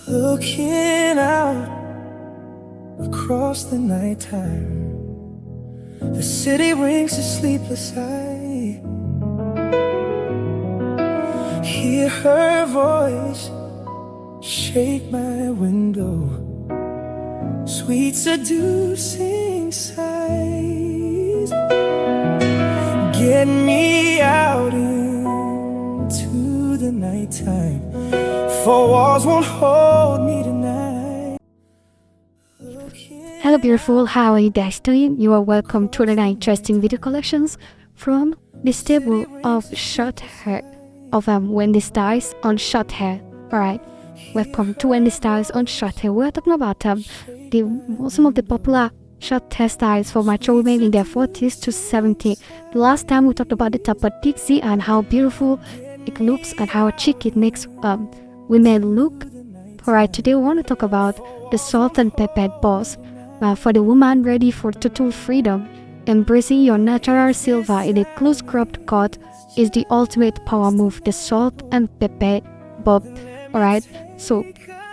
Looking out across the nighttime, the city rings a sleepless eye. Hear her voice shake my window, sweet seducing sighs. Get me out into the nighttime, for walls won't hold me tonight. Hello beautiful, how are you guys doing? You are welcome to another interesting video collections from the stable of short hair of Wendy Styles on short hair. Alright, welcome to Wendy Styles on short hair. We're talking about some of the popular short hairstyles for mature women in their 40s to 70. The last time we talked about the Tapered pixie and how beautiful it looks and how chic it makes women look. Alright, today we want to talk about the salt and pepper boss. For the woman ready for total freedom, embracing your natural silver in a close cropped cut is the ultimate power move. The salt and pepper bob. Alright, so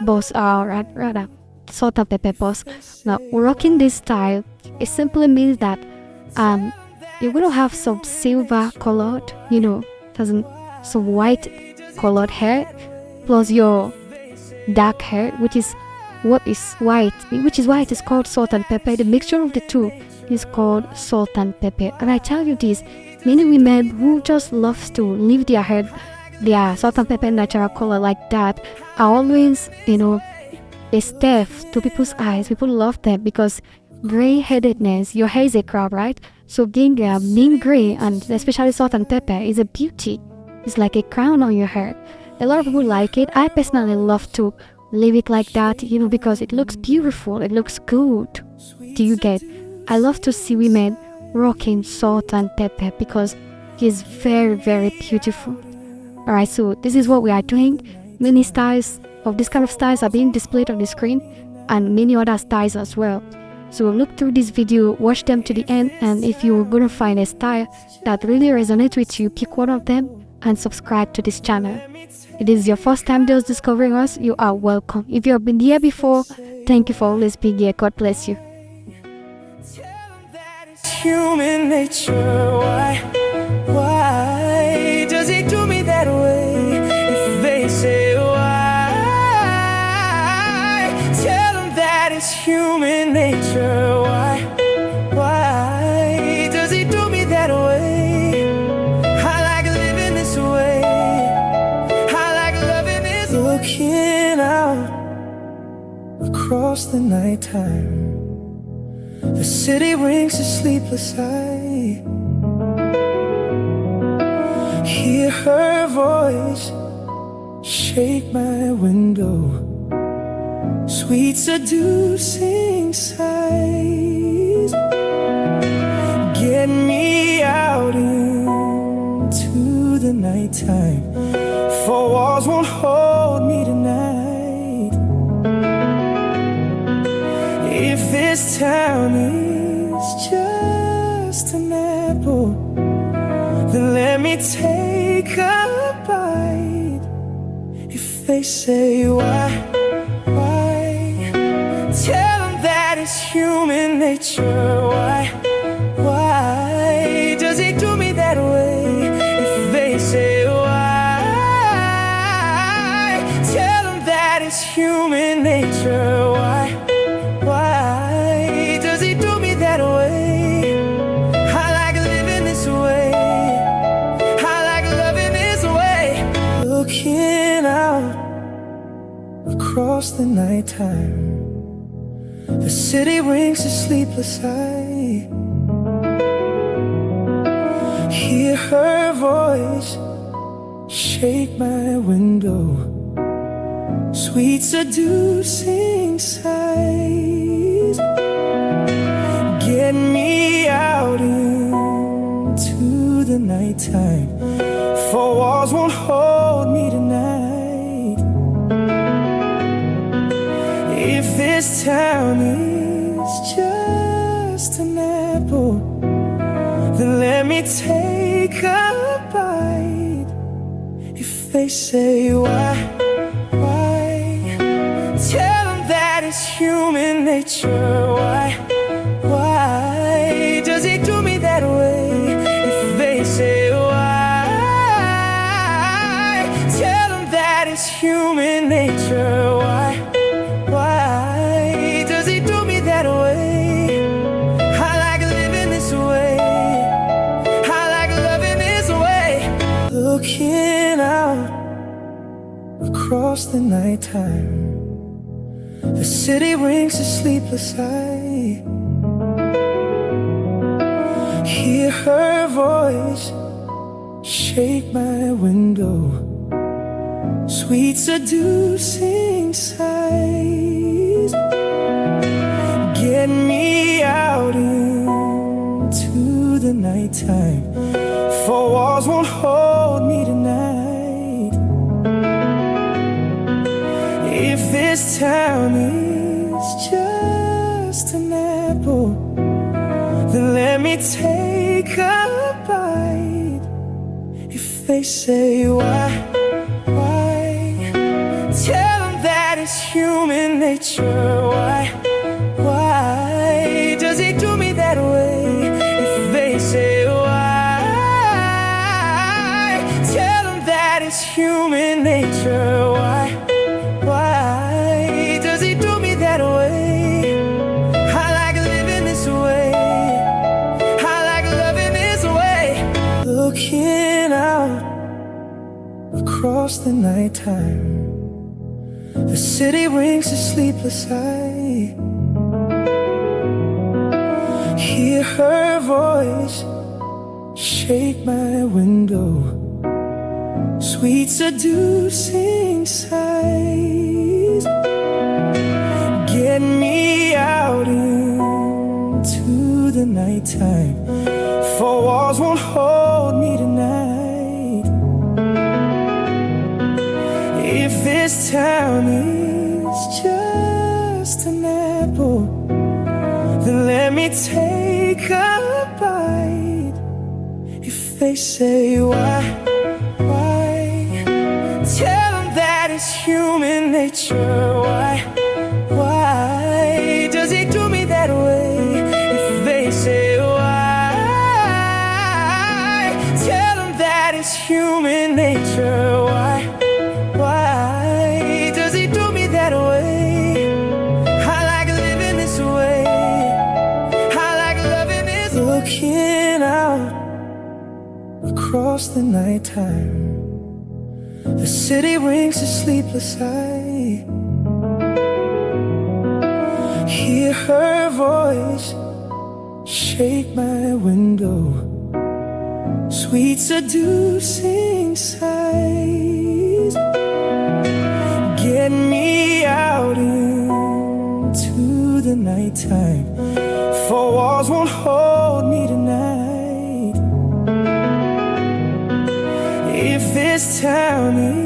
boss rather salt and pepper boss. Now rocking this style, it simply means that you're gonna have some silver colored, some white colored hair plus your dark hair, which is why it is called salt and pepper. The mixture of the two is called salt and pepper. And I tell you this, many women who just loves to leave their hair, their salt and pepper natural color like that, are always, a stare to people's eyes. People love them because gray-headedness, your hair is a crown, right? So being gray and especially salt and pepper is a beauty. It's like a crown on your hair. A lot of people like it. I personally love to leave it like that, because it looks beautiful, it looks good. Do you get? I love to see women rocking salt and pepper because it's very, very beautiful. Alright, so this is what we are doing. Many styles of this kind of styles are being displayed on the screen and many other styles as well. So look through this video, watch them to the end, and if you're gonna find a style that really resonates with you, pick one of them and subscribe to this channel. If it is your first time just discovering us, you are welcome. If you have been here before, thank you for always being here. God bless you. Human nature, why does he do me that way? If they say why, tell them that it's human nature. Why does he do me that way? I like living this way. I like loving this way. Looking out across the nighttime, the city rings a sleepless eye. Hear her voice shake my window, sweet seducing sighs. Get me out into the nighttime, for walls won't hold me tonight. If this town is just an apple, then let me take a bite. If they say why, tell them that it's human nature. Why does he do me that way? If they say why, tell them that it's human nature. Why does he do me that way? I like living this way. I like loving this way. Looking out across the nighttime, the city rings a sleepless eye. Hear her voice shake my window, sweet seducing sighs. Get me out into the nighttime, for walls won't hold me tonight. If this town is just an apple, then let me take a bite. If they say why, nature. Why does he do me that way? If they say why, tell them that it's human nature. Why does he do me that way? I like living this way. I like loving this way. Looking out across the nighttime, the city rings a sleepless eye. Hear her voice shake my window, sweet seducing sighs. Get me out into the nighttime, for walls won't hold me tonight. If this town is just an apple, then let me take a bite. If they say why, tell them that it's human nature. Why does he do me that way? If they say why, tell them that it's human nature. Why does he do me that way? I like living this way. I like loving this way. Looking out across the nighttime, the city rings a sleepless eye. Hear her voice shake my window, sweet seducing sighs. Get me out into the nighttime, for walls won't hold me tonight. If this town is just an apple, then let me take a bite. If they say why, tell them that it's human nature. Why does he do me that way? If they say why, tell them that it's human nature. Why does he do me that way? I like living this way. I like loving this way. Looking out across the nighttime, the city rings a sleepless eye. Hear her voice shake my window, sweet seducing sighs. Get me out into the nighttime, for walls won't hold me tonight. If this town is